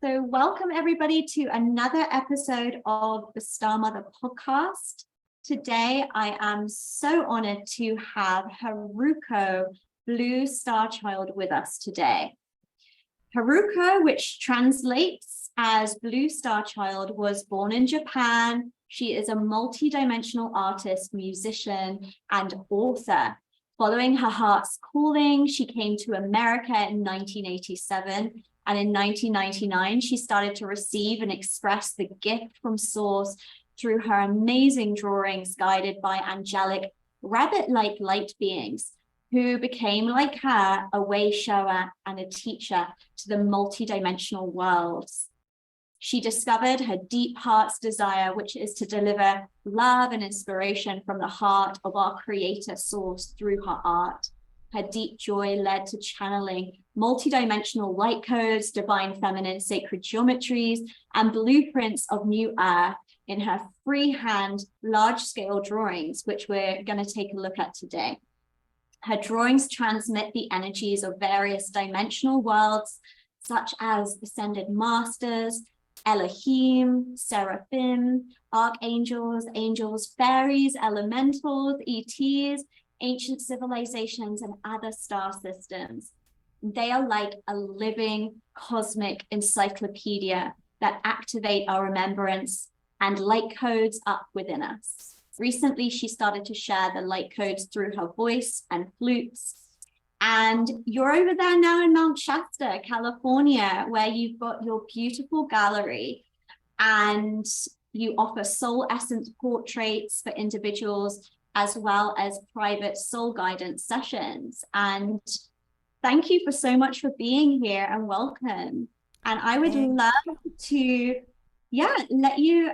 So welcome everybody to another episode of the Star Mother podcast. Today, I am so honored to have HaRuKo, Blue Star Child, with us today. HaRuKo, which translates as Blue Star Child, was born in Japan. She is a multidimensional artist, musician, and author. Following her heart's calling, she came to America in 1987. And in 1999, she started to receive and express the gift from Source through her amazing drawings guided by Angelic Rabbit-like Light Beings, who became, like her, a way shower and a teacher to the multidimensional worlds. She discovered her deep heart's desire, which is to deliver love and inspiration from the heart of our creator Source through her art. Her deep joy led to channeling multidimensional light codes, divine feminine sacred geometries, and blueprints of new earth in her freehand large-scale drawings, which we're going to take a look at today. Her drawings transmit the energies of various dimensional worlds, such as ascended masters, Elohim, Seraphim, ArchAngels, Angels, Fairies, Elementals, ETs, ancient civilizations, and other star systems. They are like a living cosmic encyclopedia that activate our remembrance and light codes up within us. Recently, she started to share the light codes through her voice and flutes. And you're over there now in Mount Shasta, California, where you've got your beautiful gallery and you offer soul essence portraits for individuals as well as private soul guidance sessions. And thank you for so much for being here and welcome. And I would love to, let you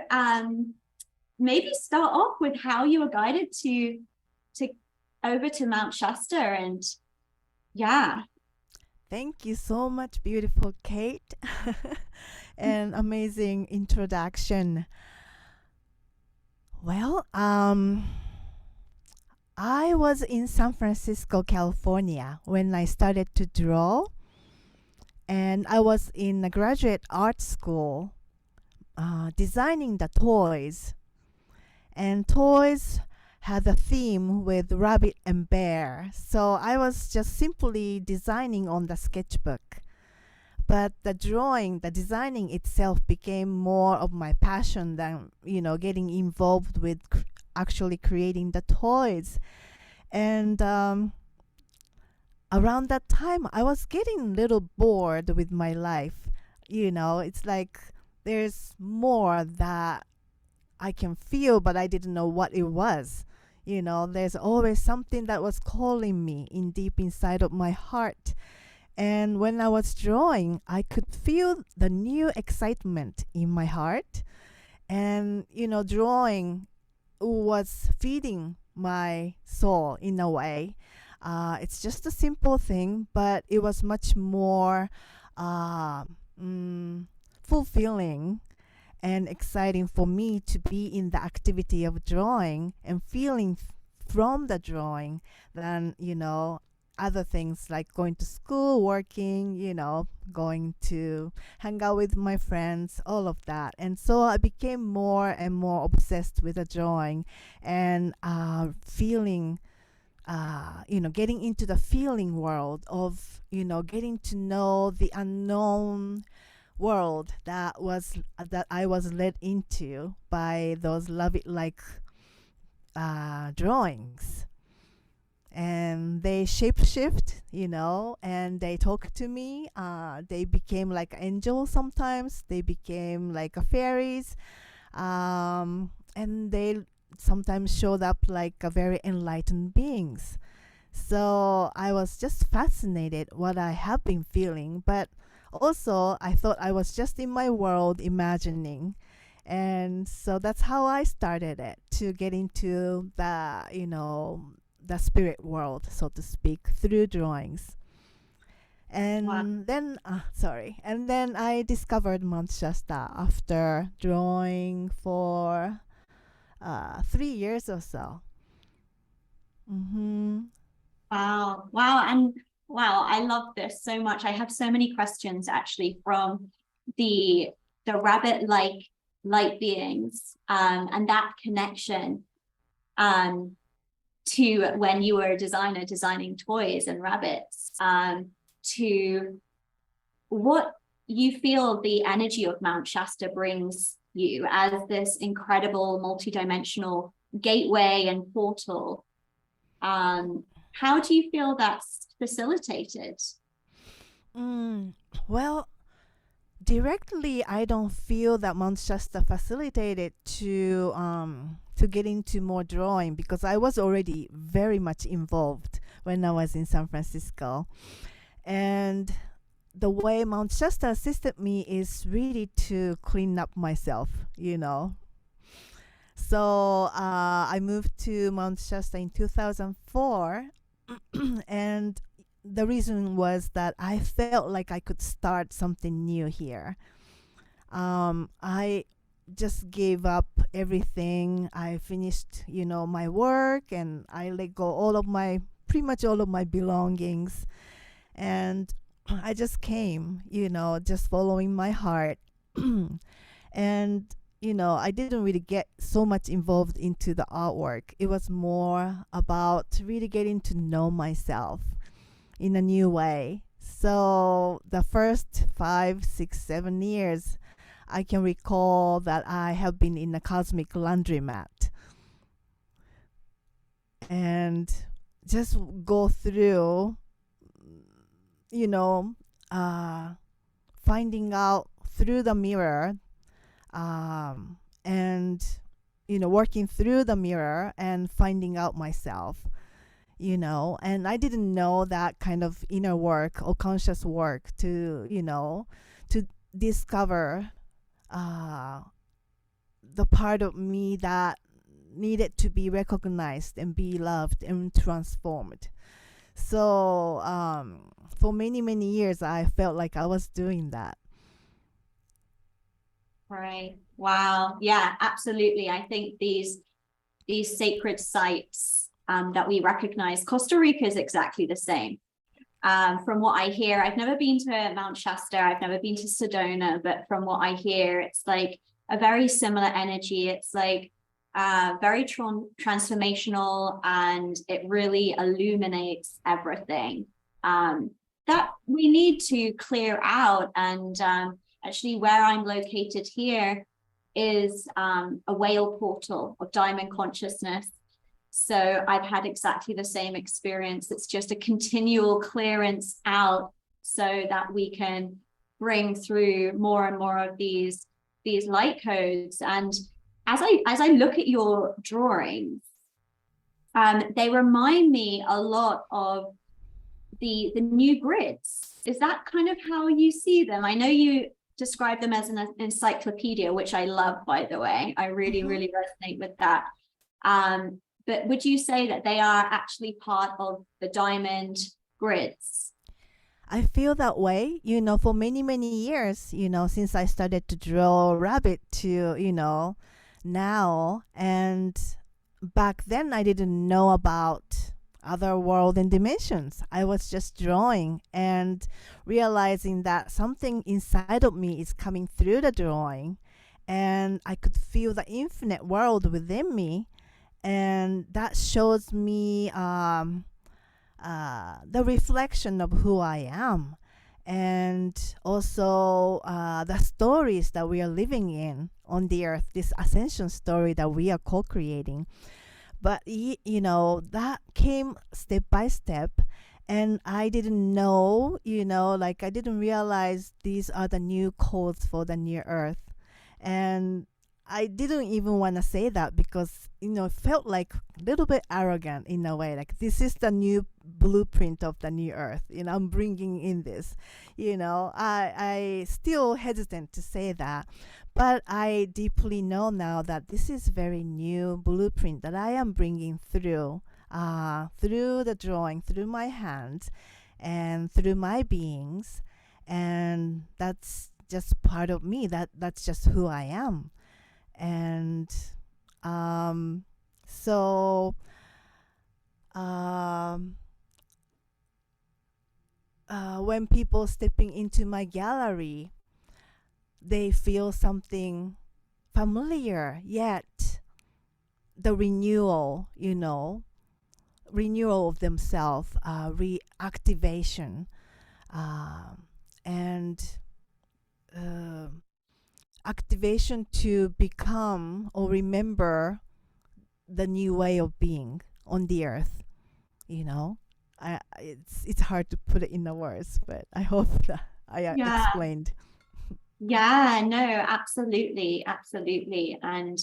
maybe start off with how you were guided to over to Mount Shasta and Thank you so much, beautiful Kate. An amazing introduction. Well, I was in San Francisco, California when I started to draw, and I was in a graduate art school designing the toys. And toys had a theme with rabbit and bear, so I was just simply designing on the sketchbook. But the designing itself became more of my passion than, getting involved with actually creating the toys. And around that time, I was getting a little bored with my life. It's like there's more that I can feel, but I didn't know what it was. There's always something that was calling me in deep inside of my heart. And when I was drawing, I could feel the new excitement in my heart. And, drawing was feeding my soul in a way. It's just a simple thing, but it was much more fulfilling and exciting for me to be in the activity of drawing and feeling from the drawing than, other things like going to school, working, going to hang out with my friends, all of that. And so I became more and more obsessed with the drawing and feeling, getting into the feeling world of, getting to know the unknown world that I was led into by those love-it-like drawings. And they shapeshift, and they talk to me. They became like angels sometimes. They became like a fairies. And they sometimes showed up like a very enlightened beings. So I was just fascinated what I have been feeling. But also, I thought I was just in my world imagining. And so that's how I started it, to get into the spirit world, so to speak, through drawings. And then I discovered Mount Shasta after drawing for 3 years or so. Wow, and I love this so much. I have so many questions actually from the rabbit-like light beings, and that connection to when you were a designer designing toys and rabbits, to what you feel the energy of Mount Shasta brings you as this incredible multidimensional gateway and portal. How do you feel that's facilitated? Well, directly, I don't feel that Mount Shasta facilitated to get into more drawing, because I was already very much involved when I was in San Francisco. And the way Mount Shasta assisted me is really to clean up myself, you know. So I moved to Mount Shasta in 2004, and the reason was that I felt like I could start something new here. I just gave up everything. I finished, my work, and I let go pretty much all of my belongings, and I just came, just following my heart. And I didn't really get so much involved into the artwork. It was more about really getting to know myself in a new way. So the first 5, 6, 7 years, I can recall that I have been in a cosmic laundromat and just go through, finding out through the mirror, and working through the mirror and finding out myself, and I didn't know that kind of inner work or conscious work to discover the part of me that needed to be recognized and be loved and transformed. So for many, many years, I felt like I was doing that. Right. Wow. Yeah, absolutely. I think these sacred sites that we recognize, Costa Rica is exactly the same. From what I hear, I've never been to Mount Shasta, I've never been to Sedona, but from what I hear, it's like a very similar energy. It's like very transformational, and it really illuminates everything that we need to clear out. And actually, where I'm located here is a whale portal of diamond consciousness. So I've had exactly the same experience. It's just a continual clearance out so that we can bring through more and more of these light codes. And as I look at your drawings, they remind me a lot of the new grids. Is that kind of how you see them? I know you describe them as an encyclopedia, which I love, by the way. I really, really resonate with that. But would you say that they are actually part of the diamond grids? I feel that way, for many, many years, since I started to draw rabbit to, now. And back then, I didn't know about other world and dimensions. I was just drawing and realizing that something inside of me is coming through the drawing, and I could feel the infinite world within me. And that shows me the reflection of who I am, and also the stories that we are living in on the earth, this ascension story that we are co-creating. But that came step by step, and I didn't know, I didn't realize these are the new codes for the new earth. And I didn't even want to say that, because it felt like a little bit arrogant in a way, like this is the new blueprint of the new earth, I'm bringing in this. I still hesitant to say that, but I deeply know now that this is very new blueprint that I am bringing through the drawing, through my hands, and through my beings. And that's just part of me, that's just who I am. And so when people stepping into my gallery, they feel something familiar, yet the renewal, renewal of themselves, reactivation, and uh, activation to become or remember the new way of being on the earth. It's hard to put it in the words, but I hope that I Yeah. explained. Yeah, no, absolutely, absolutely. And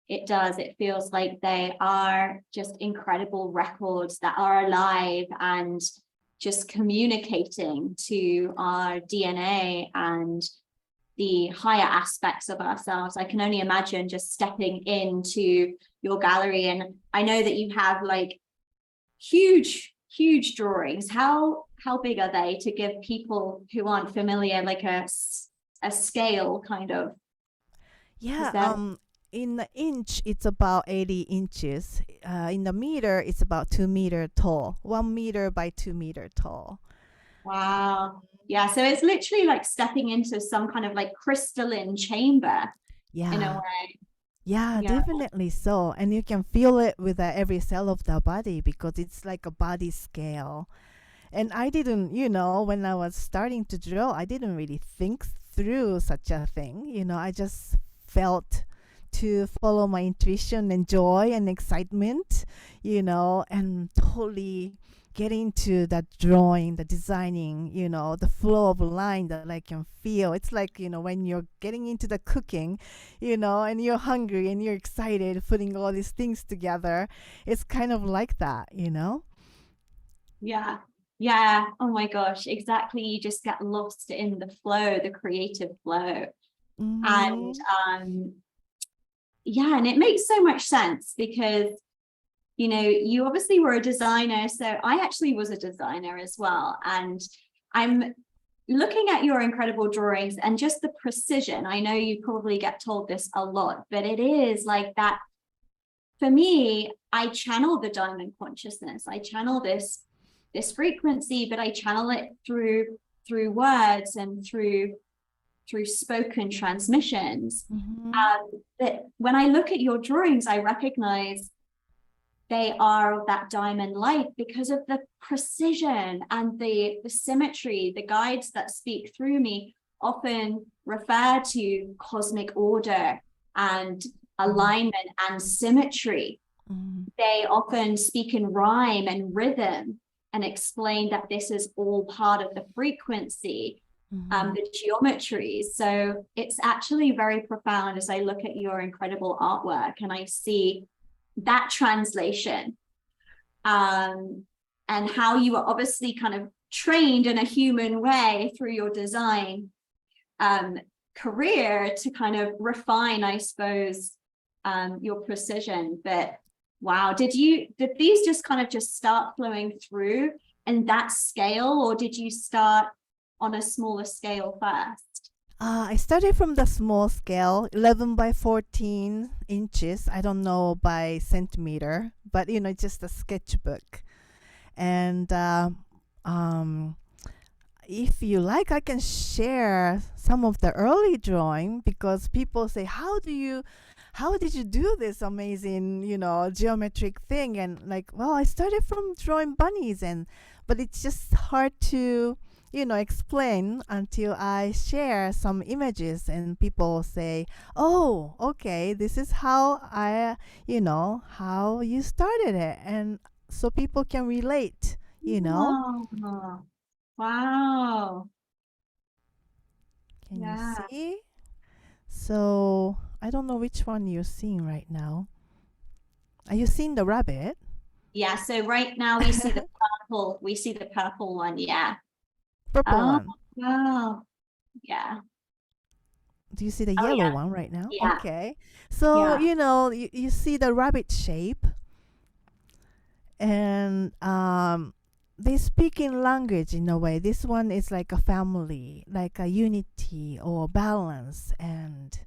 it does. It feels like they are just incredible records that are alive and just communicating to our DNA and the higher aspects of ourselves. I can only imagine just stepping into your gallery. And I know that you have like huge drawings. How big are they, to give people who aren't familiar like a scale kind of? Yeah, in the inch, it's about 80 inches. In the meter, it's about 2 meter tall, 1 meter by 2 meter tall. Wow. Yeah, so it's literally like stepping into some kind of like crystalline chamber in a Yeah, way. yeah, Yeah. definitely so. And you can feel it with every cell of the body because it's like a body scale. And I didn't, when I was starting to draw, I didn't really think through such a thing. I just felt to follow my intuition and joy and excitement, and totally get into that drawing, the designing, the flow of line that I can feel. It's like, when you're getting into the cooking, and you're hungry and you're excited putting all these things together. It's kind of like that. Yeah. Yeah. Oh my gosh, exactly. You just get lost in the flow, the creative flow. And yeah, and it makes so much sense because you obviously were a designer. So I actually was a designer as well. And I'm looking at your incredible drawings and just the precision. I know you probably get told this a lot, but it is like that. For me, I channel the diamond consciousness. I channel this frequency, but I channel it through words and through spoken transmissions. But when I look at your drawings, I recognize they are that diamond light because of the precision and the symmetry. The guides that speak through me often refer to cosmic order and alignment and symmetry. They often speak in rhyme and rhythm and explain that this is all part of the frequency, the geometries. So it's actually very profound as I look at your incredible artwork and I see that translation, and how you are obviously kind of trained in a human way through your design career to kind of refine, I suppose, your precision. But wow, did these just kind of just start flowing through in that scale, or did you start on a smaller scale first? I started from the small scale, 11 by 14 inches. I don't know by centimeter, but just a sketchbook. And if you like, I can share some of the early drawing because people say, how did you do this amazing, geometric thing? And like, well, I started from drawing bunnies, but it's just hard to explain until I share some images and people say, oh, okay, this is how how you started it. And so people can relate. Wow. Wow. Can you Yeah. see? So I don't know which one you're seeing right now. Are you seeing the rabbit? Yeah, so right now we see the purple one. Yeah. Purple Oh, one. wow. Yeah. Do you see the Oh, yellow yeah. one right now? Yeah. Okay. So, Yeah. you see the rabbit shape, and they speak in language in a way. This one is like a family, like a unity or balance and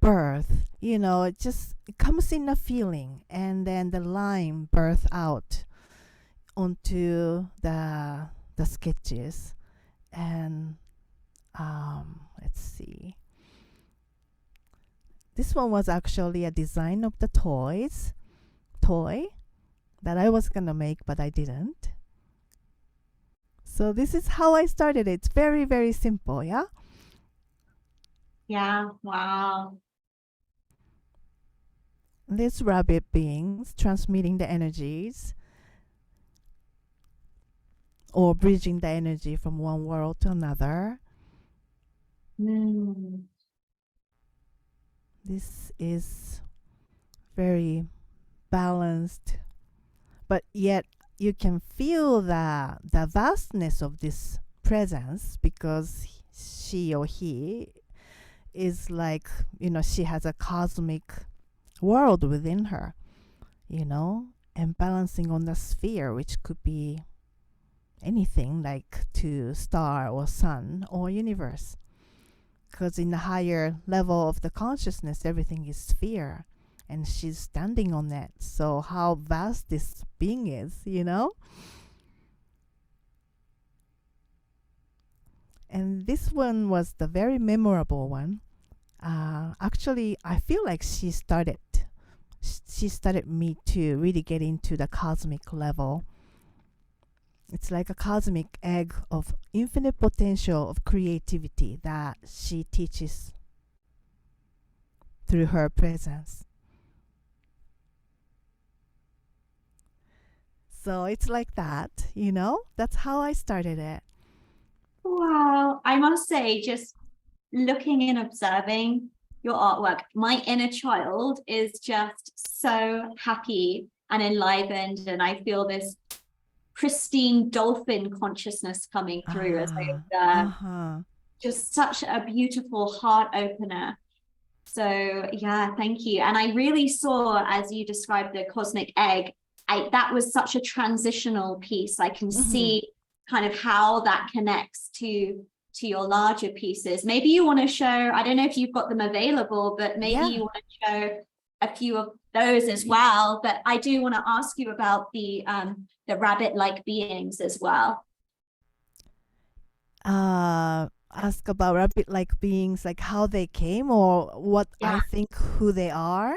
birth. It comes in a feeling, and then the line birth out onto the sketches. And let's see. This one was actually a design of the toy that I was gonna make, but I didn't. So this is how I started. It's very, very simple, yeah? Yeah, wow. These rabbit beings transmitting the energies or bridging the energy from one world to another. Mm. This is very balanced, but yet you can feel the vastness of this presence, because she or he is like, she has a cosmic world within her, and balancing on the sphere, which could be anything like to star or sun or universe. Because in the higher level of the consciousness, everything is sphere, and she's standing on that. So how vast this being is. And this one was the very memorable one. Actually, I feel like she started me to really get into the cosmic level. It's like a cosmic egg of infinite potential of creativity that she teaches through her presence. So it's like that, That's how I started it. Wow. I must say, just looking and observing your artwork, my inner child is just so happy and enlivened, and I feel this pristine dolphin consciousness coming through as I observe. Just such a beautiful heart opener. So yeah, thank you. And I really saw, as you described the cosmic egg, that was such a transitional piece. I can see kind of how that connects to your larger pieces. Maybe you want to show, I don't know if you've got them available, but maybe you want to show a few of those as well. But I do want to ask you about the rabbit-like beings as well. Ask about rabbit-like beings, like how they came, or what I think who they are.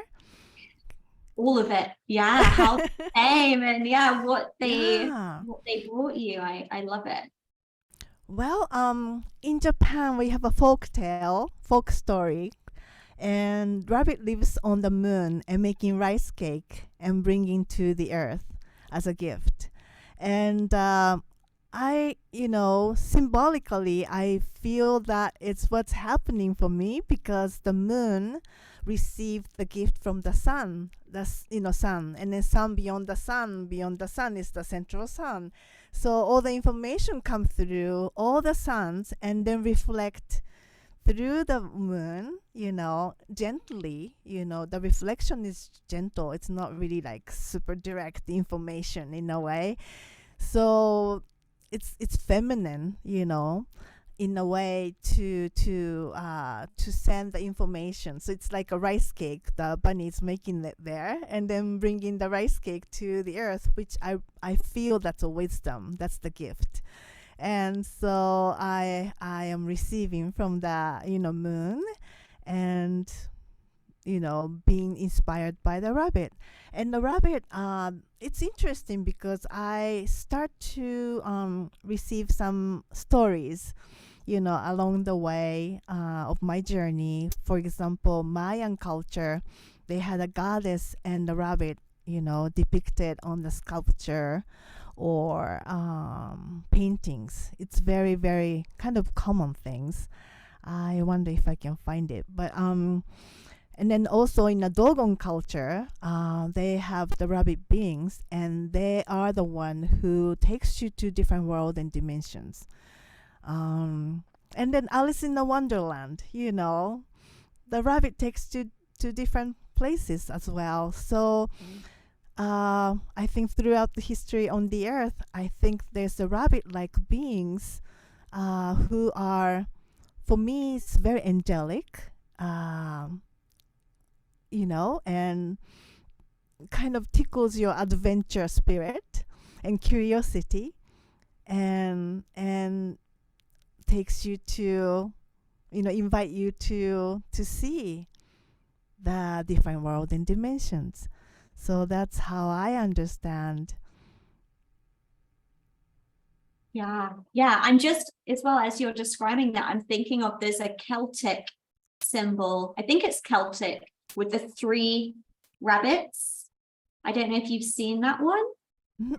All of it, how they came, and what they brought you. I love it. Well, in Japan we have a folk story, and rabbit lives on the moon and making rice cake and bringing to the earth as a gift. And I, symbolically, I feel that it's what's happening for me, because the moon received the gift from the sun, sun, and then sun beyond the sun is the central sun. So all the information comes through all the suns and then reflect through the moon, gently. The reflection is gentle. It's not really like super direct information in a way. So it's feminine, in a way to send the information. So it's like a rice cake. The bunny is making it there and then bringing the rice cake to the earth, which I feel that's a wisdom. That's the gift. And so I am receiving from the moon, and being inspired by the rabbit. And the rabbit, it's interesting because I start to receive some stories, along the way of my journey. For example, Mayan culture, they had a goddess and the rabbit, depicted on the sculpture or paintings. It's very, very kind of common things. I wonder if I can find it. But and then also in the Dogon culture, they have the rabbit beings, and they are the one who takes you to different world and dimensions. And then Alice in the Wonderland, the rabbit takes you to different places as well. So I think throughout the history on the earth, I think there's the rabbit-like beings who are, for me, it's very angelic. And kind of tickles your adventure spirit and curiosity, and takes you to, invite you to see the different world and dimensions. So that's how I understand. Yeah. Yeah. I'm just, as well as you're describing that, I'm thinking of, there's a Celtic symbol. I think it's Celtic with the 3 rabbits. I don't know if you've seen that one,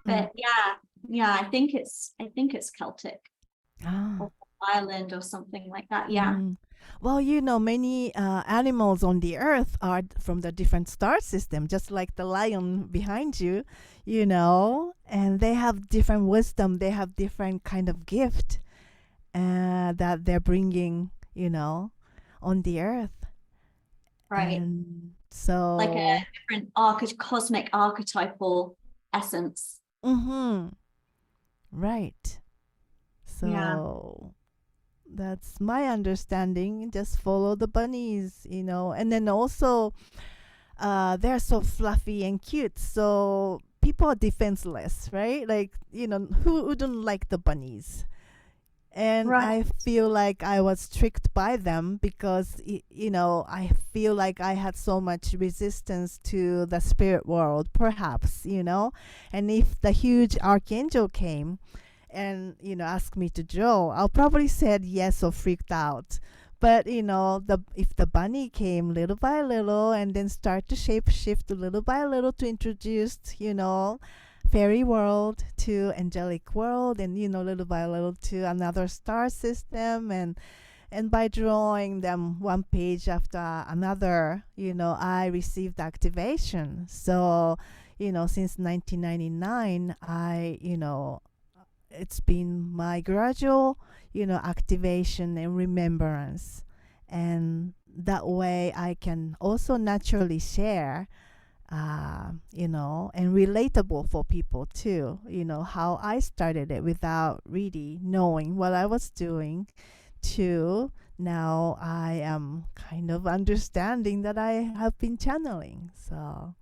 but yeah, I think it's Celtic Ah. or Ireland or something like that. Yeah. Mm. Well, many animals on the earth are from the different star system, just like the lion behind you, and they have different wisdom. They have different kind of gift that they're bringing, on the earth. Right. And Like a so, different cosmic archetypal essence. mm-hmm, right. Yeah. So that's my understanding. Just follow the bunnies, and then also they're so fluffy and cute. So people are defenseless, right? Like, who wouldn't like the bunnies? And Right. I feel like I was tricked by them because, I feel like I had so much resistance to the spirit world, perhaps, And if the huge archangel came and, asked me to draw, I'll probably said yes or freaked out. But if the bunny came little by little and then start to shape shift little by little to introduce, fairy world to angelic world, and little by little to another star system, and by drawing them one page after another, I received activation. So since 1999, it's been my gradual activation and remembrance, and that way I can also naturally share, and relatable for people too, how I started it without really knowing what I was doing, to now I am kind of understanding that I have been channeling. So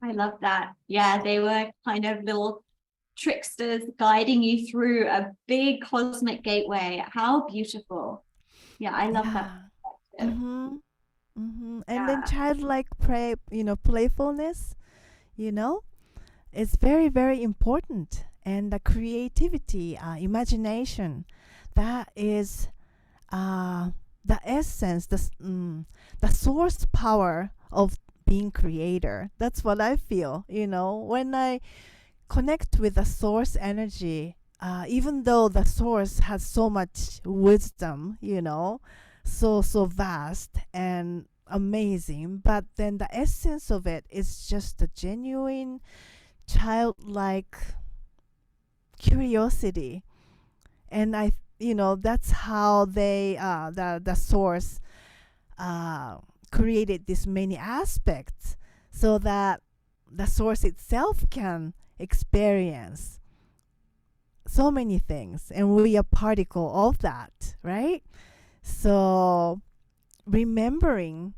I love that. Yeah, they were kind of little tricksters guiding you through a big cosmic gateway. How beautiful. Yeah, I love that yeah. perspective. Mm-hmm. Mm-hmm. And then Yeah. childlike playfulness, you know it's very, very important. And the creativity, imagination, that is the essence, the source power of being creator. That's what I feel, when I connect with the source energy. Even though the source has so much wisdom, so vast and amazing, but then the essence of it is just a genuine childlike curiosity. And that's how they the source created this many aspects, so that the source itself can experience so many things, and we are particle of that, right? So remembering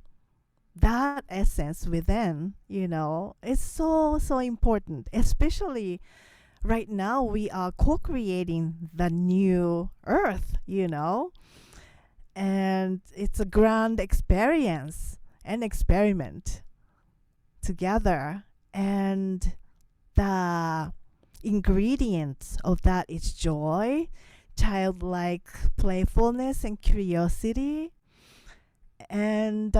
that essence within, is so important, especially right now. We are co-creating the new earth, and it's a grand experience and experiment together. And the ingredients of that is joy, childlike playfulness and curiosity, and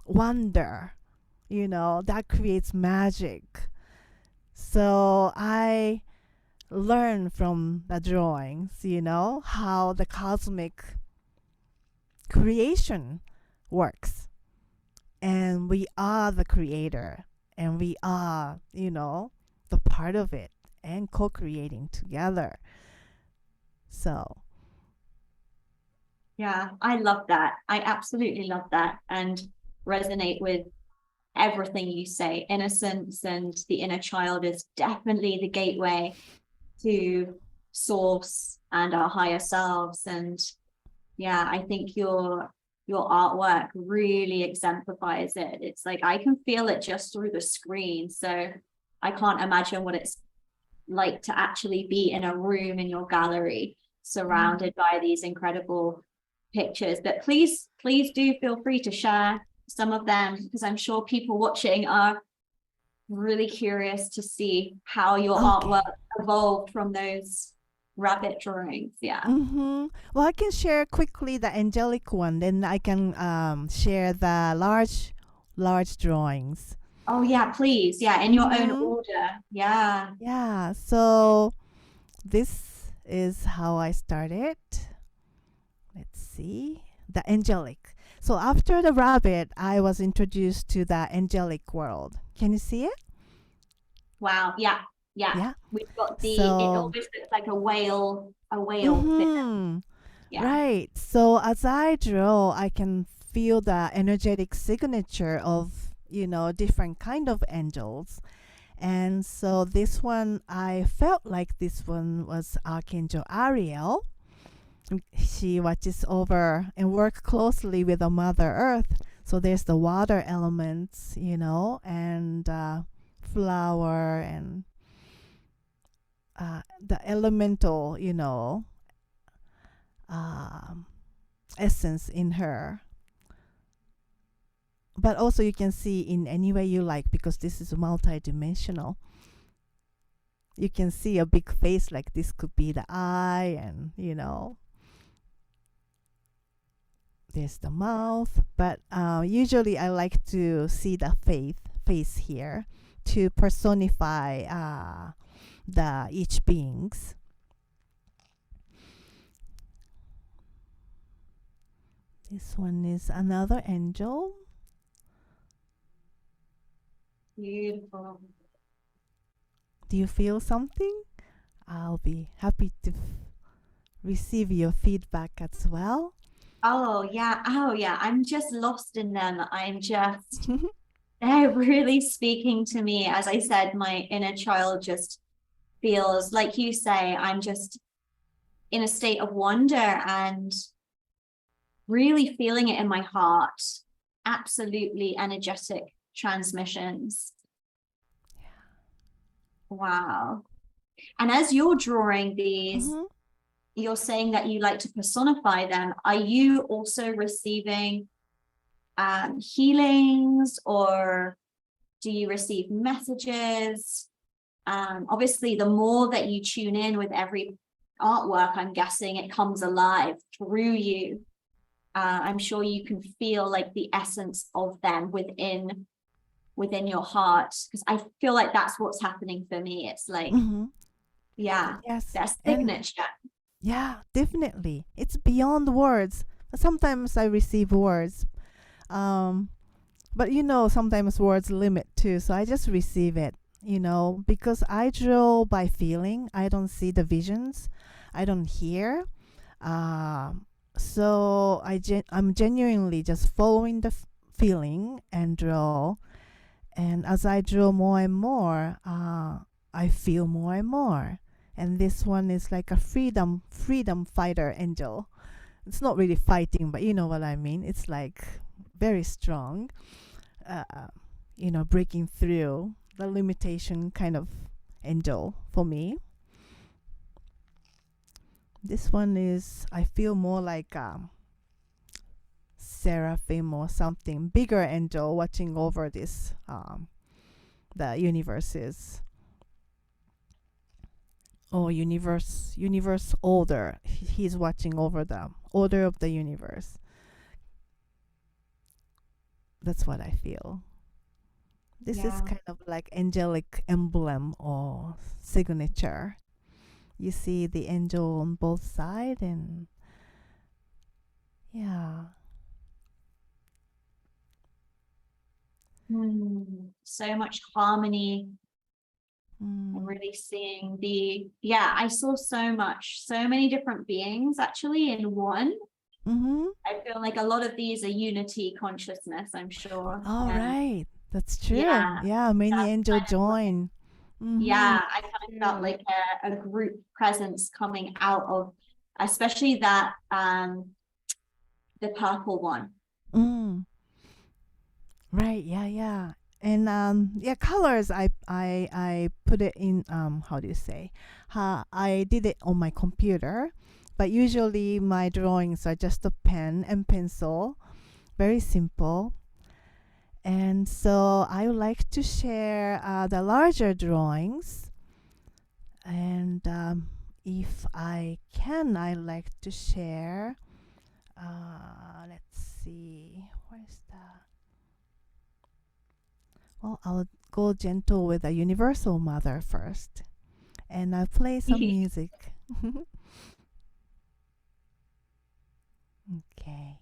wonder, that creates magic. So I learn from the drawings, how the cosmic creation works. And we are the creator, and we are, the part of it, and co-creating together. So Yeah, I love that. I absolutely love that and resonate with everything you say. Innocence and the inner child is definitely the gateway to source and our higher selves. And yeah, I think your artwork really exemplifies it. It's like I can feel it just through the screen. So I can't imagine what it's like to actually be in a room in your gallery surrounded by these incredible pictures, but please do feel free to share some of them, because I'm sure people watching are really curious to see how your artwork evolved from those rabbit drawings. Yeah. Well, I can share quickly the angelic one, then I can share the large drawings. Oh yeah, please. Yeah, in your own order. Yeah. Yeah, so this is how I started. Let's see. The angelic. So after the rabbit, I was introduced to the angelic world. Can you see it? Wow. Yeah. Yeah. We've got it So almost looks like a whale fin. Yeah. right. So as I draw, I can feel the energetic signature of, different kind of angels. And so this one, I felt like this one was Archangel Ariel. She watches over and work closely with the Mother Earth. So there's the water elements, and flower and the elemental, essence in her. But also you can see in any way you like, because this is multidimensional. You can see a big face, like this could be the eye, and there's the mouth. But usually I like to see the face here to personify the each beings. This one is another angel. Beautiful. Do you feel something? I'll be happy to receive your feedback as well. Oh yeah. I'm just lost in them. They're really speaking to me. As I said, my inner child just feels, like you say, I'm just in a state of wonder and really feeling it in my heart. Absolutely energetic transmissions. Wow. And as you're drawing these, you're saying that you like to personify them. Are you also receiving healings, or do you receive messages? Obviously, the more that you tune in with every artwork, I'm guessing it comes alive through you. I'm sure you can feel like the essence of them within your heart, because I feel like that's what's happening for me. It's like, yes, their signature. Yeah, definitely. It's beyond words. Sometimes I receive words. But sometimes words limit too. So I just receive it, because I draw by feeling. I don't see the visions. I don't hear. So I'm genuinely just following the feeling and draw. And as I draw more and more, I feel more and more. And this one is like a freedom fighter angel. It's not really fighting, but you know what I mean. It's like very strong, breaking through the limitation kind of angel for me. This one is, I feel more like Seraphim or something, bigger angel watching over this, the universes. Or universe order. He's watching over the order of the universe. That's what I feel. This is kind of like angelic emblem or signature. You see the angel on both sides, and so much harmony. I'm really seeing I saw so many different beings actually in one. I feel like a lot of these are unity consciousness, I'm sure. Right. That's true. Yeah, many angels join. I kind of felt like a group presence coming out of, especially that the purple one. Right. Yeah. And colors. I put it in. How do you say? I did it on my computer, but usually my drawings are just a pen and pencil, very simple. And so I would like to share the larger drawings. And if I can, I like to share. Let's see, where's that? Well, I'll go gentle with the Universal Mother first, and I'll play some music. Okay.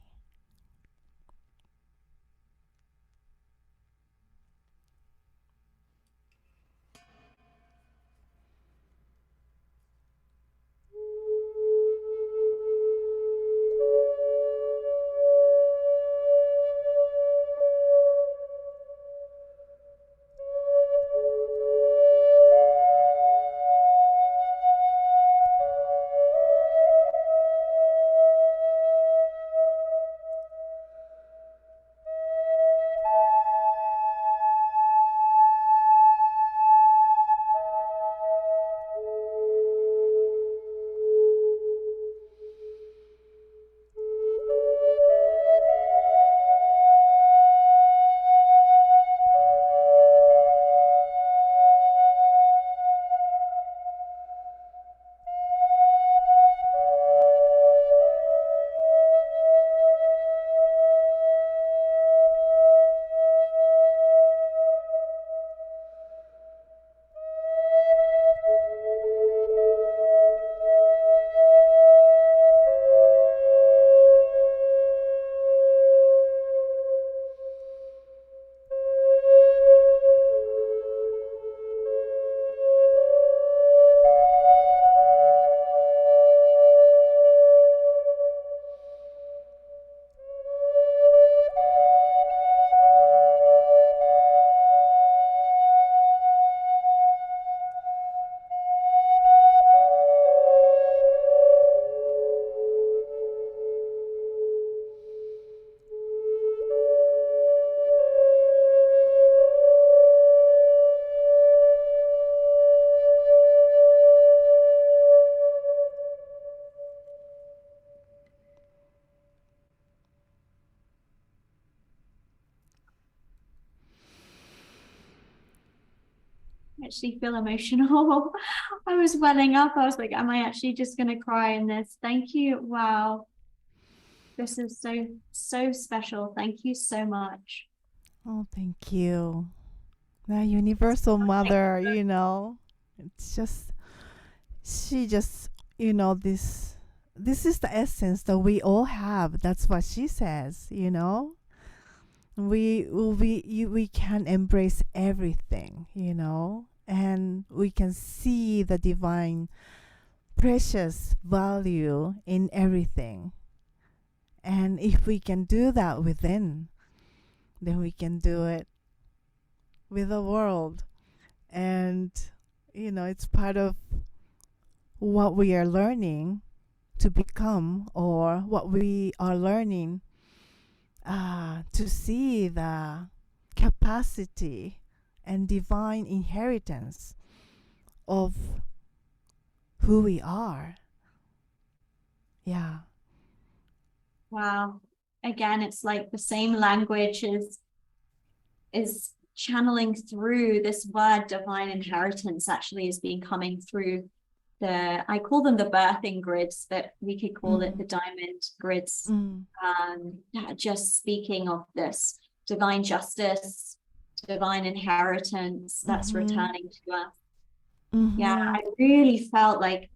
Actually feel emotional. I was welling up. I was like, am I actually just gonna cry in this? Thank you. Wow. This is so special. Thank you so much. Oh, thank you. The Universal Mother, it's just, she just, this is the essence that we all have. That's what she says, we can embrace everything, and we can see the divine precious value in everything. And if we can do that within, then we can do it with the world. And it's part of what we are learning to become, or what we are learning to see the capacity and divine inheritance of who we are. Yeah. Wow. Again, it's like the same language is channeling through this word. Divine inheritance actually is being coming through I call them the birthing grids, but we could call it the diamond grids. Just speaking of this divine justice, divine inheritance that's returning to us. Yeah, I really felt like,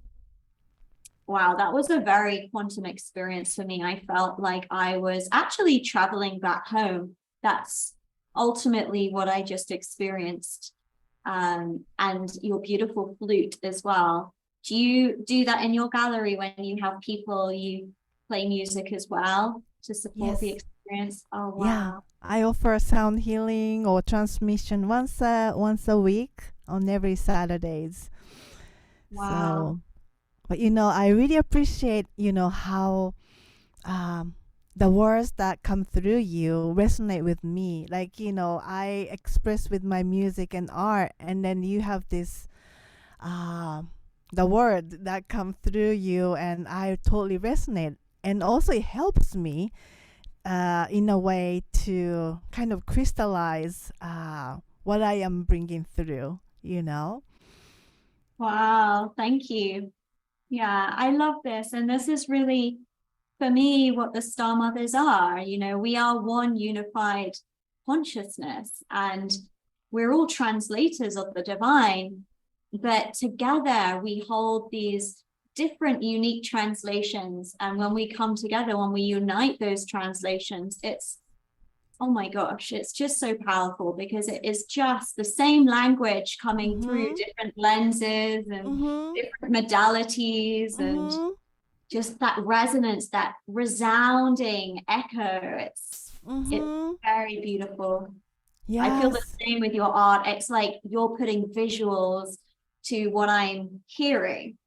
wow, that was a very quantum experience for me. I felt like I was actually traveling back home. That's ultimately what I just experienced. And your beautiful flute as well. Do you do that in your gallery when you have people, you play music as well to support the experience? Oh, wow. Yeah, I offer sound healing or transmission once a week on every Saturdays. Wow. So, but I really appreciate how the words that come through you resonate with me. Like I express with my music and art, and then you have this the word that come through you, and I totally resonate. And also it helps me in a way to kind of crystallize what I am bringing through, you know. Wow, thank you. Yeah, I love this. And this is really, for me, what the Star Mothers are. You know, we are one unified consciousness, and we're all translators of the divine. But together we hold these different unique translations. And when we come together, when we unite those translations, it's, oh my gosh, it's just so powerful, because it is just the same language coming through different lenses and different modalities, and just that resonance, that resounding echo. It's very beautiful. Yes. I feel the same with your art. It's like you're putting visuals to what I'm hearing.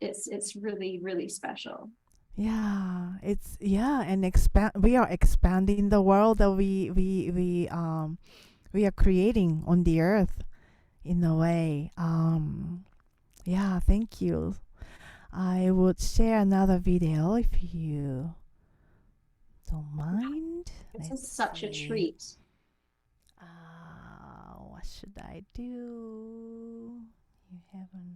It's really, really special. Yeah, it's and we are expanding the world that we are creating on the earth in a way. Yeah, thank you. I would share another video if you don't mind. This Let's is such a see. treat. What should I do? You have an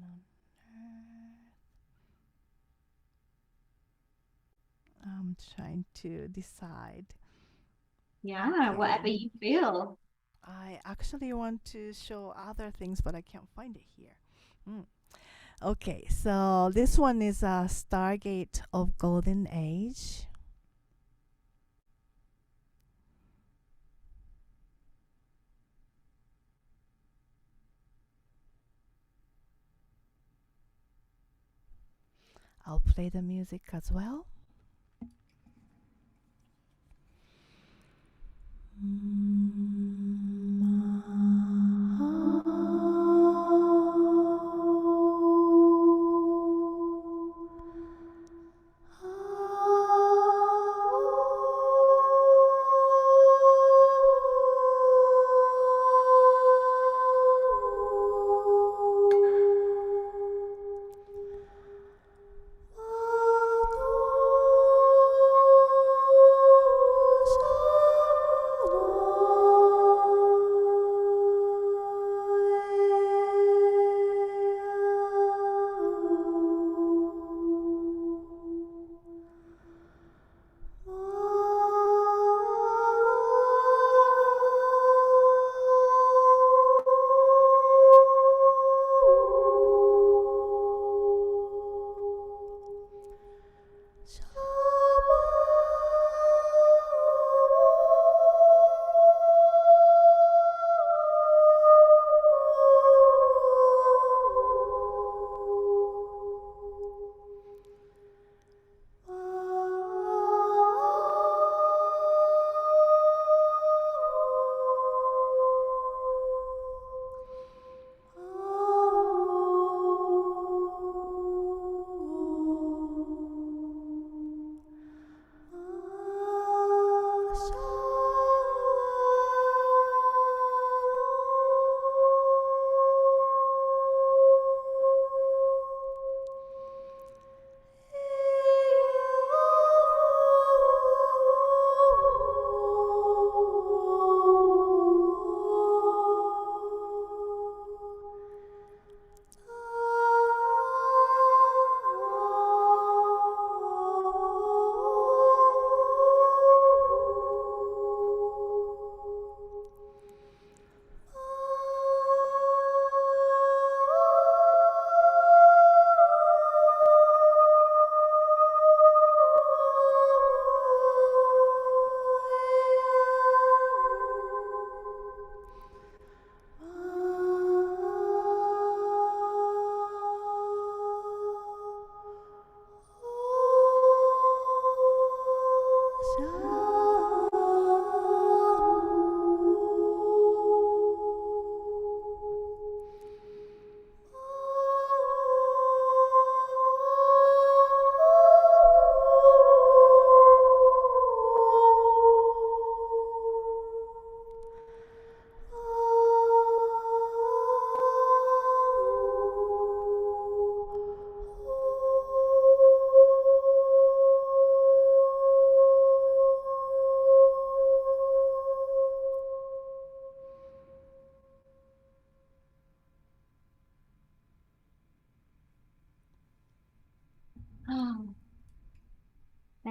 I'm trying to decide. Yeah, Okay. whatever you feel. I actually want to show other things, but I can't find it here. Okay, so this one is a Stargate of Golden Age. I'll play the music as well.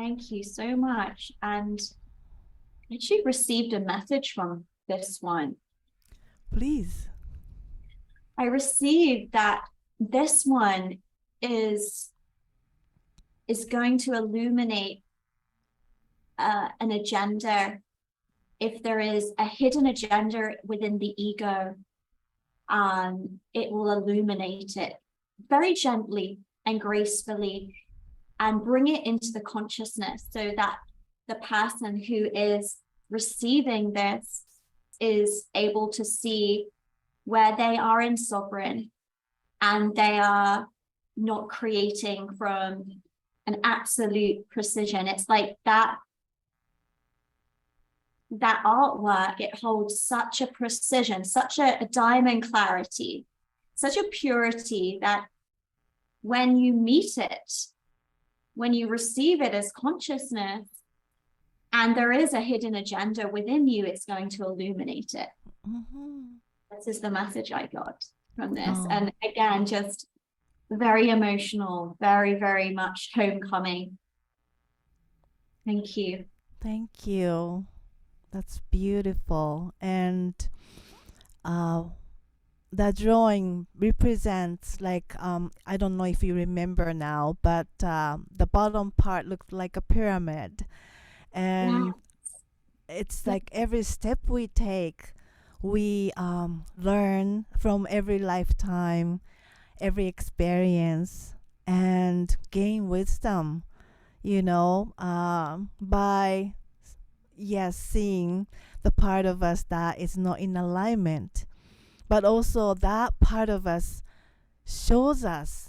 Thank you so much. And I actually received a message from this one. Please. I received that this one is going to illuminate an agenda. If there is a hidden agenda within the ego, it will illuminate it very gently and gracefully and bring it into the consciousness so that the person who is receiving this is able to see where they are in sovereign and they are not creating from an absolute precision. It's like that artwork, it holds such a precision, such a diamond clarity, such a purity that when you meet it, when you receive it as consciousness, and there is a hidden agenda within you, it's going to illuminate it. This is the message I got from this. And again, just very emotional, very, very much homecoming. Thank you. Thank you. That's beautiful. And the drawing represents like, I don't know if you remember now, but the bottom part looked like a pyramid. And it's like every step we take, we learn from every lifetime, every experience, and gain wisdom, you know, by seeing the part of us that is not in alignment, but also that part of us shows us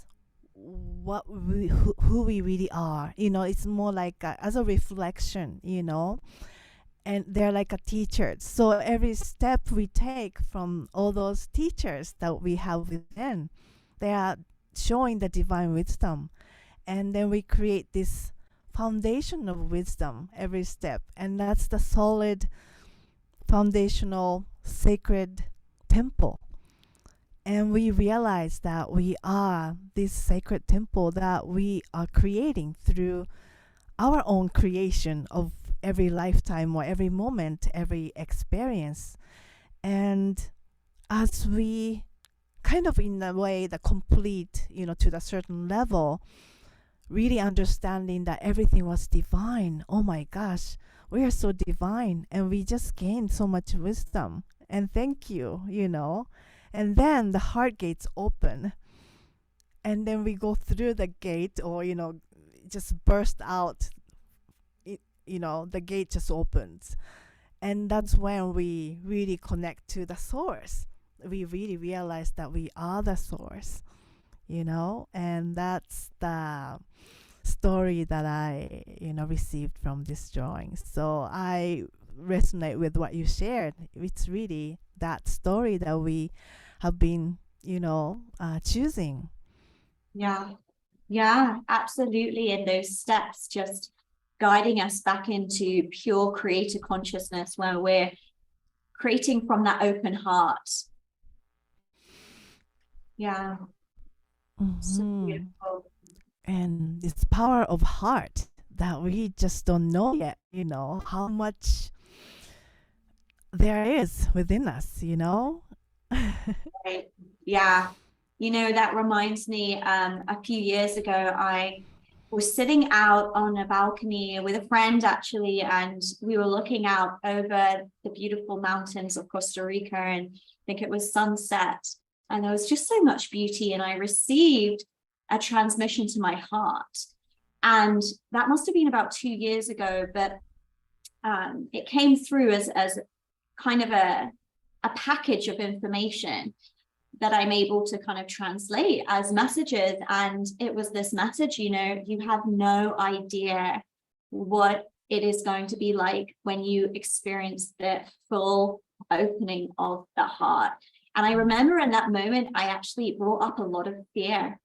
what who we really are. You know, it's more like as a reflection, you know, and they're like a teacher. So every step we take from all those teachers that we have within, they are showing the divine wisdom, and then we create this foundation of wisdom every step, and that's the solid foundational sacred temple. And we realize that we are this sacred temple that we are creating through our own creation of every lifetime or every moment, every experience. And as we kind of in a way the complete, you know, to the certain level, really understanding that everything was divine. Oh my gosh, we are so divine, and we just gained so much wisdom. And thank you, you know. And then the heart gates open, and then we go through the gate, or, you know, just burst out. You know, the gate just opens, and that's when we really connect to the source. We really realize that we are the source, you know. And that's the story that I, you know, received from this drawing. So I resonate with what you shared. It's really that story that we have been, you know, choosing. Yeah, absolutely. And those steps just guiding us back into pure creator consciousness, where we're creating from that open heart. Yeah. So beautiful. And this power of heart that we just don't know yet, you know, how much there is within us, you know. Right. Yeah. You know, that reminds me, a few years ago, I was sitting out on a balcony with a friend, actually, and we were looking out over the beautiful mountains of Costa Rica, and I think it was sunset, and there was just so much beauty, and I received a transmission to my heart. And that must have been about 2 years ago, but it came through as kind of a package of information that I'm able to kind of translate as messages. And it was this message, you know, you have no idea what it is going to be like when you experience the full opening of the heart. And I remember in that moment, I actually brought up a lot of fear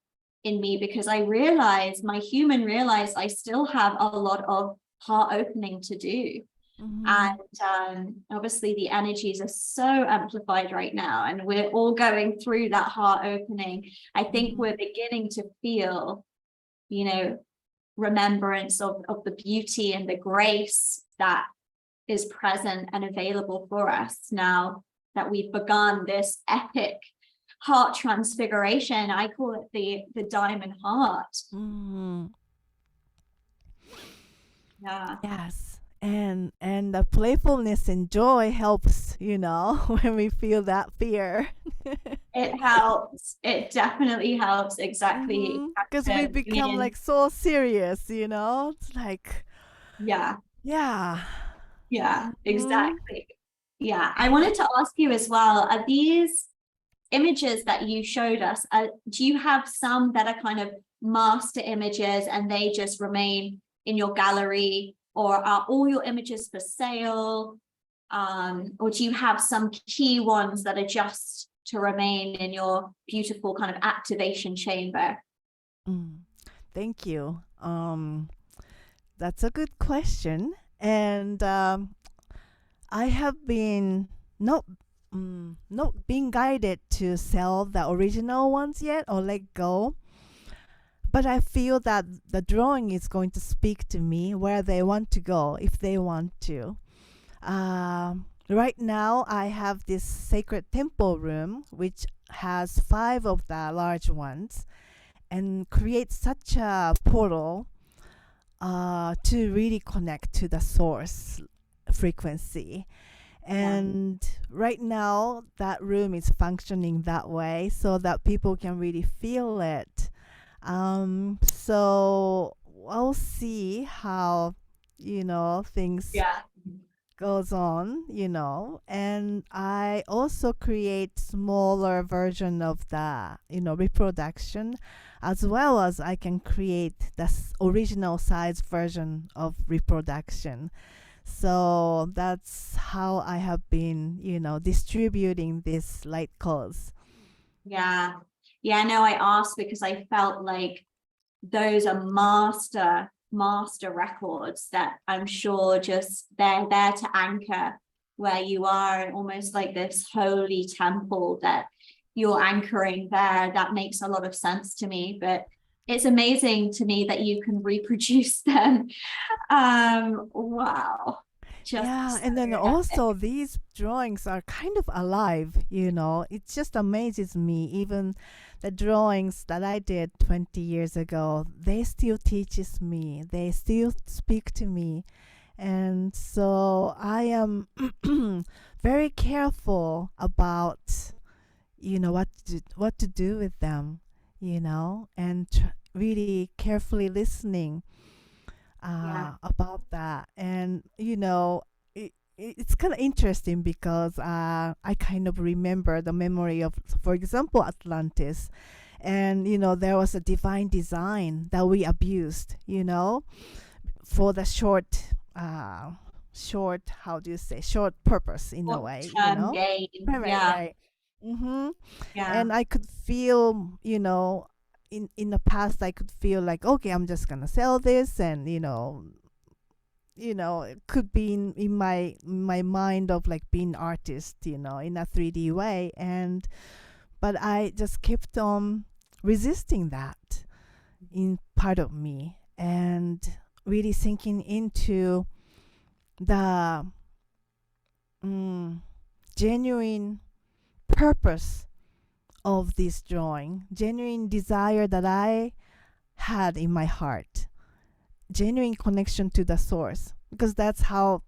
in me, because I realized, my human realized, I still have a lot of heart opening to do. And obviously the energies are so amplified right now, and we're all going through that heart opening. I think we're beginning to feel, you know, remembrance of the beauty and the grace that is present and available for us now that we've begun this epic heart transfiguration. I call it the diamond heart. Yeah. Yes. And the playfulness and joy helps, when we feel that fear. It helps. It definitely helps. Exactly. Because we become like so serious, It's like, yeah. Yeah. Yeah, exactly. Yeah. I wanted to ask you as well, are these images that you showed us, do you have some that are kind of master images and they just remain in your gallery, or are all your images for sale? Or do you have some key ones that are just to remain in your beautiful kind of activation chamber? Thank you. That's a good question. And I have been not being guided to sell the original ones yet or let go. But I feel that the drawing is going to speak to me where they want to go, if they want to. Right now, I have this sacred temple room, which has 5 of the large ones, and creates such a portal to really connect to the source frequency. And right now, that room is functioning that way so that people can really feel it. So I'll see how, things goes on, and I also create smaller version of the, reproduction, as well as I can create the original size version of reproduction. So that's how I have been, distributing these light colors. Yeah. Yeah, no, I asked because I felt like those are master records that I'm sure just they're there to anchor where you are, and almost like this holy temple that you're anchoring there. That makes a lot of sense to me, but it's amazing to me that you can reproduce them. Wow. Yeah, and then also these drawings are kind of alive, It just amazes me. Even the drawings that I did 20 years ago, they still teaches me. They still speak to me. And so I am very careful about, what to do with them, and really carefully listening about that. And it's kind of interesting because I kind of remember the memory of, for example, Atlantis. And there was a divine design that we abused, for the short how do you say, short purpose in a way, gain. Right. And I could feel, in the past, I could feel like, okay, I'm just gonna sell this, and it could be in my mind of like being artist, in a 3D way, but I just kept on resisting that in part of me, and really sinking into the genuine purpose of this drawing, genuine desire that I had in my heart, genuine connection to the source. Because that's how,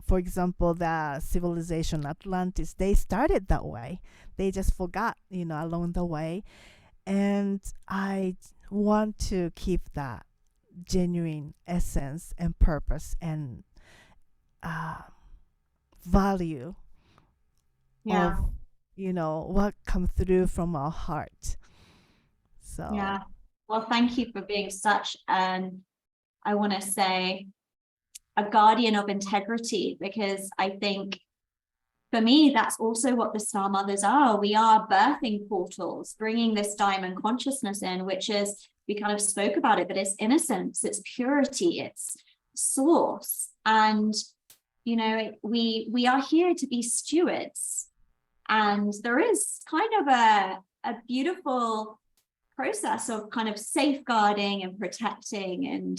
for example, the civilization Atlantis, they started that way. They just forgot, along the way. And I want to keep that genuine essence and purpose and value of, what comes through from our heart. So well, thank you for being such an, I want to say, a guardian of integrity, because I think for me that's also what the Star Mothers are. We are birthing portals, bringing this diamond consciousness in, which is, we kind of spoke about it, but it's innocence, it's purity, it's source. And we are here to be stewards. And there is kind of a beautiful process of kind of safeguarding and protecting and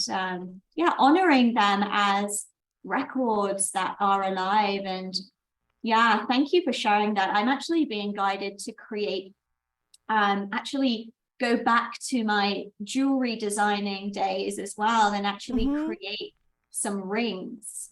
yeah, honoring them as records that are alive. And yeah, thank you for sharing that. I'm actually being guided to create, actually go back to my jewelry designing days as well, and actually create some rings,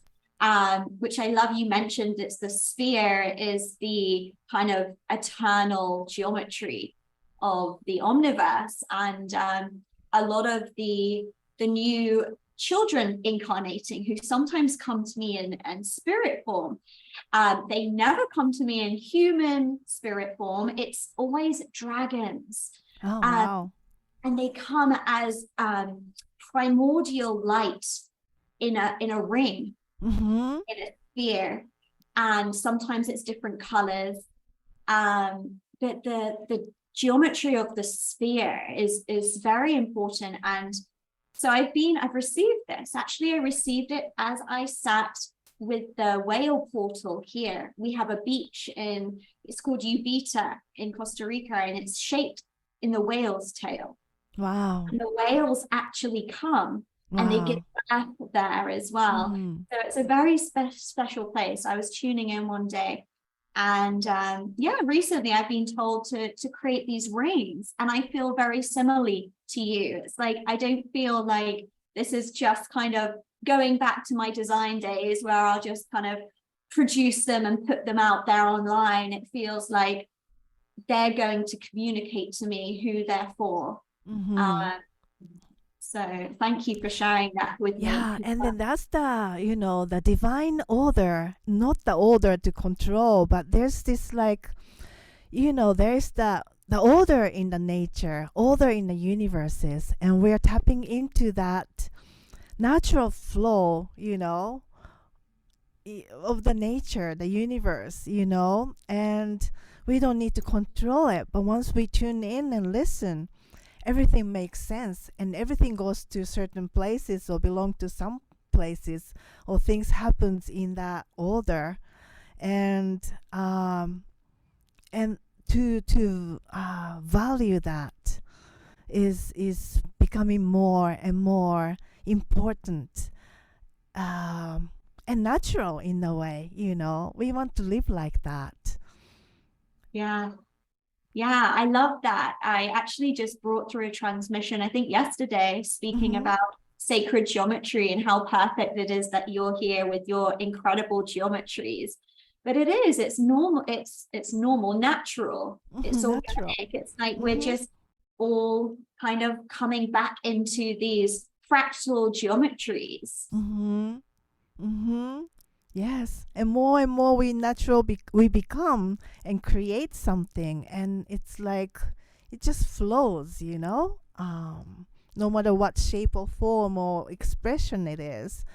which I love. You mentioned it's the sphere is the kind of eternal geometry of the omniverse, and a lot of the new children incarnating who sometimes come to me in spirit form, they never come to me in human spirit form. It's always dragons. Oh, wow. And they come as primordial light in a ring, in a sphere, and sometimes it's different colors. But the geometry of the sphere is very important. And so I've received this. Actually, I received it as I sat with the whale portal here. We have a beach it's called Ubita in Costa Rica, and it's shaped in the whale's tail. Wow. And the whales actually come and they give birth there as well. So it's a very special place. I was tuning in one day, and yeah, recently I've been told to create these rings, and I feel very similarly to you. It's like, I don't feel like this is just kind of going back to my design days where I'll just kind of produce them and put them out there online. It feels like they're going to communicate to me who they're for. So thank you for sharing that with me. Yeah, and then that's the divine order, not the order to control, but there's this like, there's the order in the nature, order in the universes, and we're tapping into that natural flow, of the nature, the universe, and we don't need to control it. But once we tune in and listen, everything makes sense, and everything goes to certain places or belong to some places, or things happens in that order. And to value that is becoming more and more important, and natural in a way. We want to live like that. Yeah, I love that. I actually just brought through a transmission, I think yesterday, speaking about sacred geometry and how perfect it is that you're here with your incredible geometries. But it's normal, it's normal, natural, it's organic. Natural. It's like we're just all kind of coming back into these fractal geometries. Yes, and more we we become and create something, and it's like it just flows, no matter what shape or form or expression it is,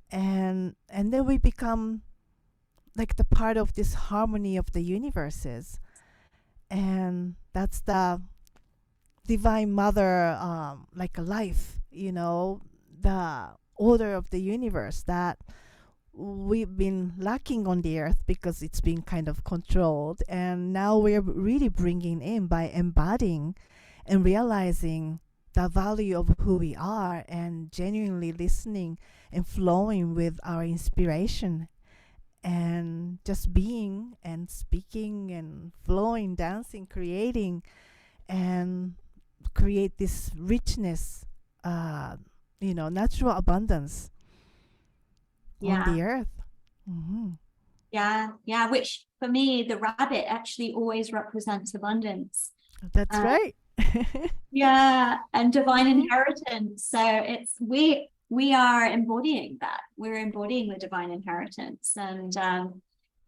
and then we become like the part of this harmony of the universes, and that's the divine mother, like a life, the order of the universe that we've been lacking on the earth because it's been kind of controlled, and now we're really bringing in by embodying and realizing the value of who we are, and genuinely listening and flowing with our inspiration, and just being and speaking and flowing, dancing, creating, and create this richness, natural abundance on the earth. Yeah, which for me, the rabbit actually always represents abundance. That's right. Yeah, and divine inheritance. So it's we are embodying that. We're embodying the divine inheritance. And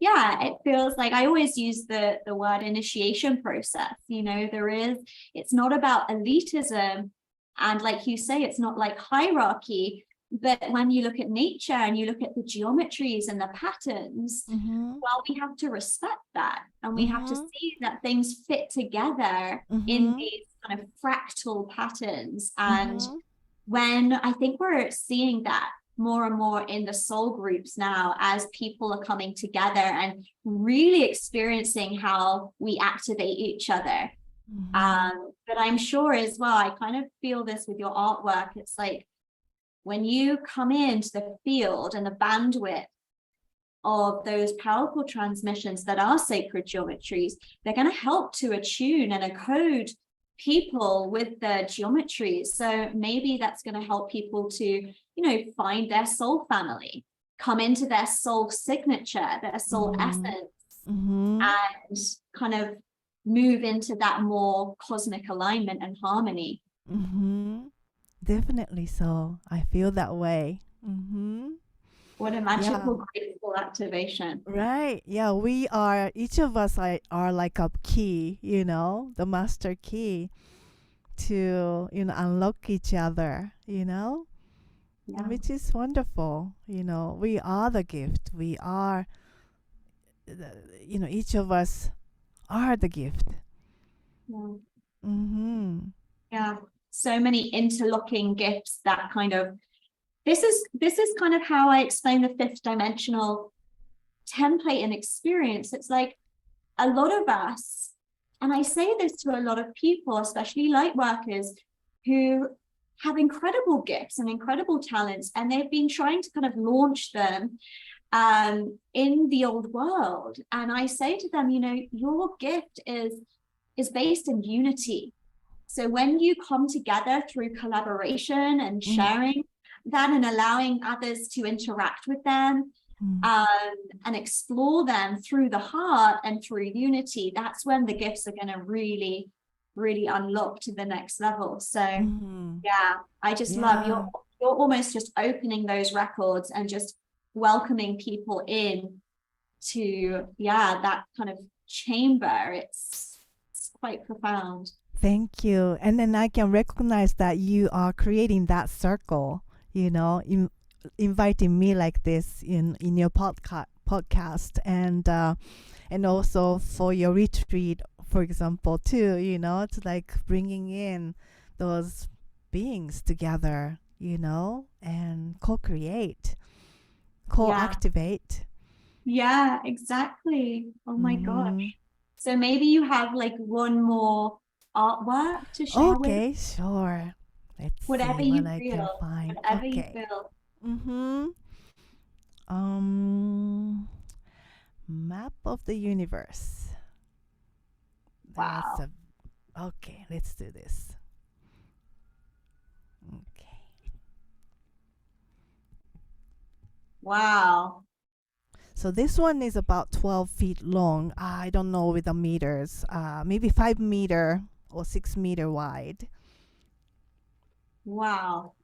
yeah, it feels like I always use the word initiation process. It's not about elitism, and like you say, it's not like hierarchy. But when you look at nature and you look at the geometries and the patterns, well, we have to respect that. And we have to see that things fit together in these kind of fractal patterns. And when I think we're seeing that more and more in the soul groups now, as people are coming together and really experiencing how we activate each other. But I'm sure as well, I kind of feel this with your artwork. It's like when you come into the field and the bandwidth of those powerful transmissions that are sacred geometries, they're going to help to attune and encode people with the geometries. So maybe that's going to help people to, you know, find their soul family, come into their soul signature, their soul essence, and kind of move into that more cosmic alignment and harmony. Definitely so. I feel that way. What a magical, graceful activation. Right. Yeah, we are, each of us are like a key, you know, the master key to, you know, unlock each other, you know, and which is wonderful. You know, we are the gift. We are, you know, each of us are the gift. Yeah. So many interlocking gifts that kind of, this is kind of how I explain the fifth dimensional template and experience. It's like a lot of us, and I say this to a lot of people, especially light workers, who have incredible gifts and incredible talents, and they've been trying to kind of launch them in the old world. And I say to them, you know, your gift is based in unity. So when you come together through collaboration and sharing that and allowing others to interact with them and explore them through the heart and through unity, that's when the gifts are going to really, really unlock to the next level. So yeah, I just love you're almost just opening those records and just welcoming people in to that kind of chamber. It's quite profound. Thank you. And then I can recognize that you are creating that circle, you know, inviting me like this in your podcast and also for your retreat, for example, too, you know, it's like bringing in those beings together, you know, and co-create, co-activate. Yeah, exactly. Oh my gosh. So maybe you have like one more artwork to share with us? Okay, sure. Let's Whatever see what you I can feel, find. whatever you Okay. feel. Map of the universe. Wow. Okay, let's do this. Okay. Wow. So this one is about 12 feet long. I don't know with the meters. Maybe 5 meter or 6 meter wide. Wow.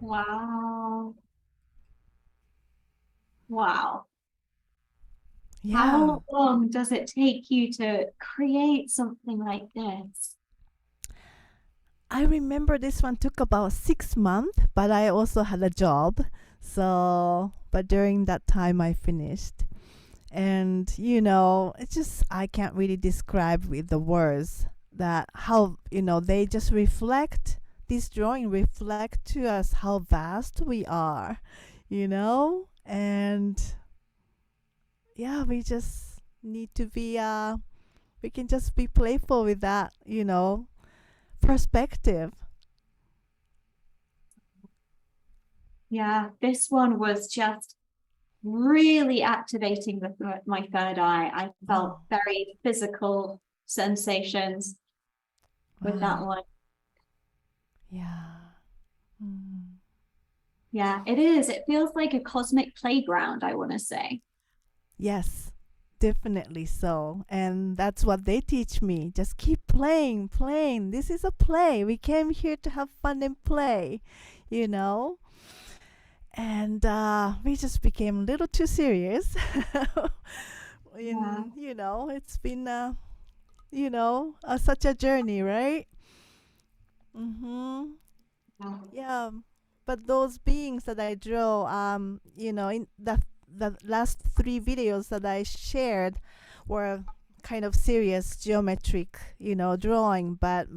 Wow. Wow. Yeah. How long does it take you to create something like this? I remember this one took about 6 months, but I also had a job. So, but during that time I finished. And, it's just, I can't really describe with the words that how, they just reflect, this drawing reflect to us how vast we are, And yeah, we just need to be, we can just be playful with that, perspective. Yeah, this one was just really activating my third eye. I Oh, felt very physical sensations with that wow. one. Yeah. Mm. Yeah, it is. It feels like a cosmic playground, I want to say. Yes, definitely so. And that's what they teach me. Just keep playing, playing. This is a play. We came here to have fun and play, you know? And we just became a little too serious. Yeah. It's been, such a journey, right? Mm-hmm. Yeah. Yeah. But those beings that I draw, in the last 3 videos that I shared were kind of serious geometric, drawing. But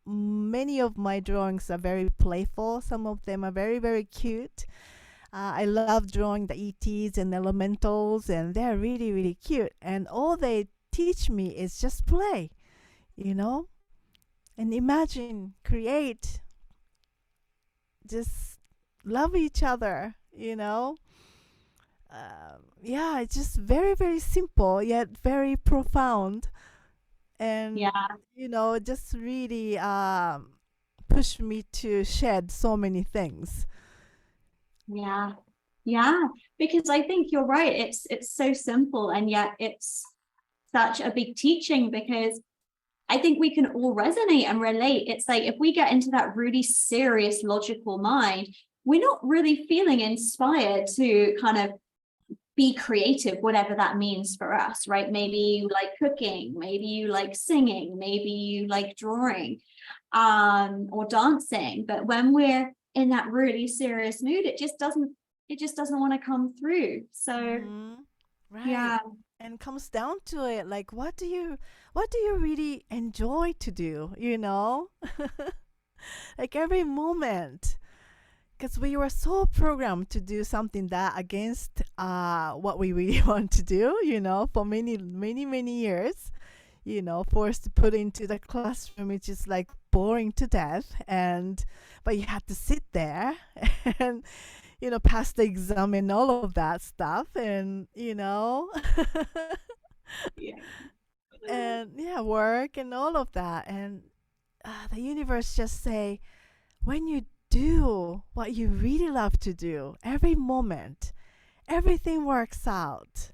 many of my drawings are very playful. Some of them are very, very cute. I love drawing the ETs and elementals, and they're really, really cute. And all they teach me is just play, you know, and imagine, create, just love each other, yeah, it's just very, very simple yet very profound. And, Yeah. just really pushed me to shed so many things. Yeah. Yeah. Because I think you're right. It's so simple and yet it's such a big teaching because I think we can all resonate and relate. It's like if we get into that really serious logical mind, we're not really feeling inspired to kind of be creative, whatever that means for us, right? Maybe you like cooking, maybe you like singing, maybe you like drawing, or dancing. But when we're in that really serious mood, it just doesn't want to come through. So Mm-hmm. Right. yeah, And comes down to it, like, what do you really enjoy to do, like every moment, because we were so programmed to do something that against what we really want to do, for many, many, many years, forced to put into the classroom, which is like boring to death. And but you had to sit there and pass the exam and all of that stuff, and yeah, and yeah, work and all of that. And the universe just say, when you do what you really love to do, every moment, everything works out.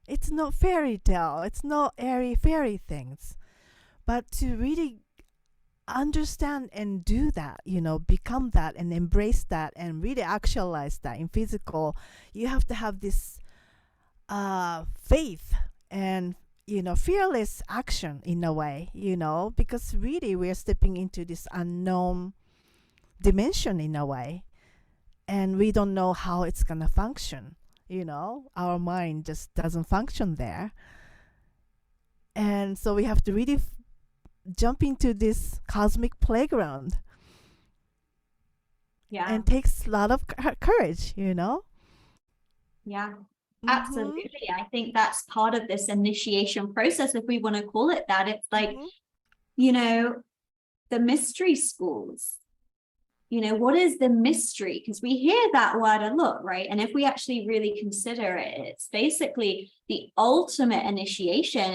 It's not fairy tale, it's not airy fairy things, but to really understand and do that, become that and embrace that and really actualize that in physical, you have to have this faith and fearless action in a way, because really we're stepping into this unknown dimension in a way, and we don't know how it's gonna function. Our mind just doesn't function there, and so we have to really jump into this cosmic playground, yeah, and takes a lot of courage. yeah. Mm-hmm. Absolutely. I think that's part of this initiation process, if we want to call it that. It's like, Mm-hmm. you know, the mystery schools. What is the mystery? Because we hear that word a lot, right? And if we actually really consider it, it's basically the ultimate initiation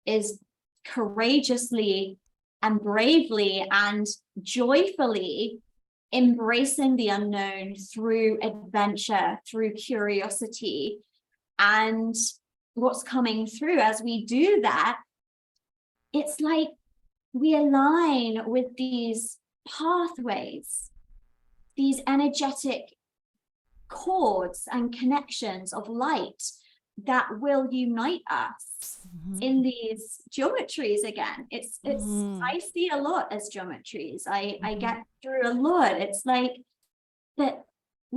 is courageously and bravely and joyfully embracing the unknown through adventure, through curiosity, and what's coming through as we do that. It's like we align with these pathways, these energetic cords and connections of light that will unite us in these geometries again. It's I see a lot as geometries. I get through a lot. It's like that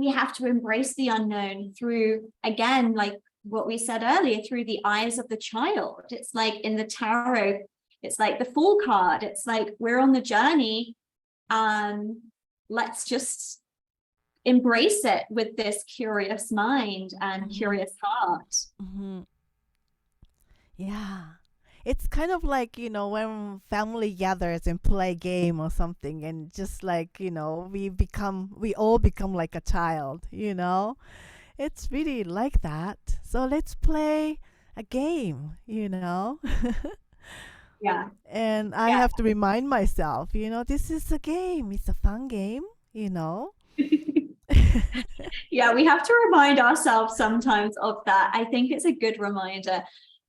we have to embrace the unknown through, again, like what we said earlier, through the eyes of the child. It's like in the tarot, it's like the Fool card. It's like we're on the journey. Let's just embrace it with this curious mind and curious heart. Yeah. It's kind of like, you know, when family gathers and play game or something, and just like, you know, we all become like a child, you know? It's really like that. So let's play a game, you know? Yeah. And I have to remind myself, you know, this is a game. It's a fun game, you know? Yeah, we have to remind ourselves sometimes of that. I think it's a good reminder.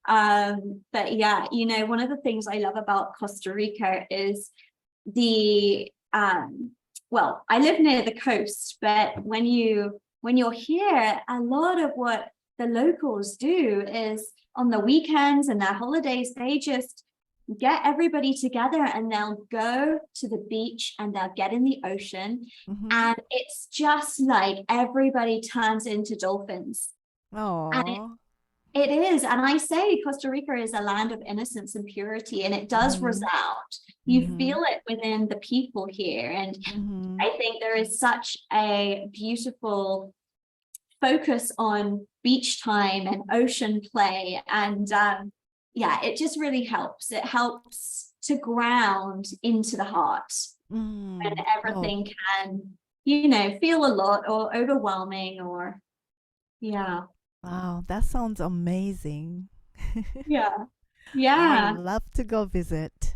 But yeah, you know, one of the things I love about Costa Rica is the well, I live near the coast, but when you're here, a lot of what the locals do is on the weekends and their holidays, they just get everybody together and they'll go to the beach and they'll get in the ocean, and it's just like everybody turns into dolphins. And it is, and I say Costa Rica is a land of innocence and purity, and it does resound. You feel it within the people here, and I think there is such a beautiful focus on beach time and ocean play, and yeah, it just really helps. It helps to ground into the heart, and everything can, you know, feel a lot or overwhelming or, yeah. Wow, that sounds amazing. Yeah. I Yeah. would love to go visit.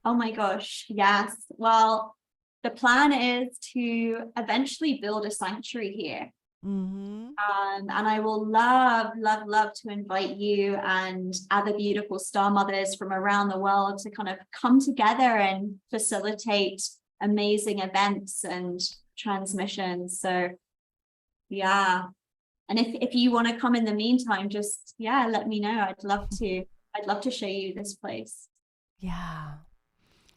Oh my gosh. Yes. Well, the plan is to eventually build a sanctuary here. And I will love, love, love to invite you and other beautiful star mothers from around the world to kind of come together and facilitate amazing events and transmissions. So yeah. And if you want to come in the meantime, just, yeah, let me know. I'd love to show you this place. Yeah.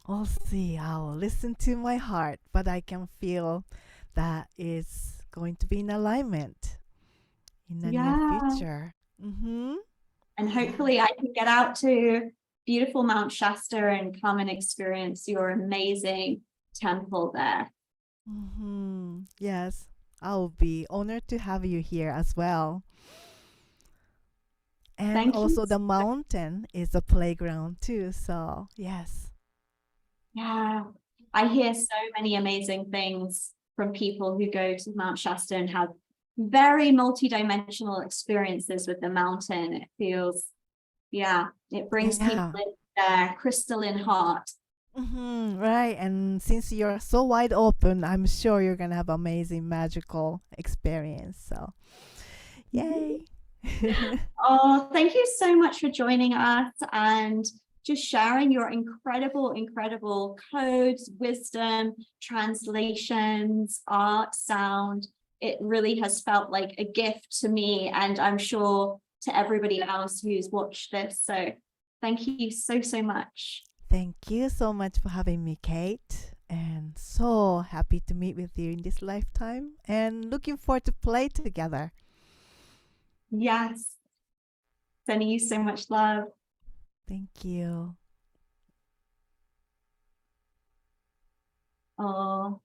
We'll see. I'll listen to my heart, but I can feel that is going to be in alignment in the near future. And hopefully I can get out to beautiful Mount Shasta and come and experience your amazing temple there. Yes, I'll be honored to have you here as well. And Thank also you. the mountain is a playground too, so yes. Yeah, I hear so many amazing things from people who go to Mount Shasta and have very multidimensional experiences with the mountain. It feels, yeah, it brings people in their crystalline heart. Right, and since you're so wide open, I'm sure you're gonna have amazing magical experience. So, yay! Oh, thank you so much for joining us and just sharing your incredible, incredible codes, wisdom, translations, art, sound. It really has felt like a gift to me, and I'm sure to everybody else who's watched this. So thank you so, so much. Thank you so much for having me, Kate. And so happy to meet with you in this lifetime and looking forward to play together. Yes. Sending you so much love. Thank you. Oh.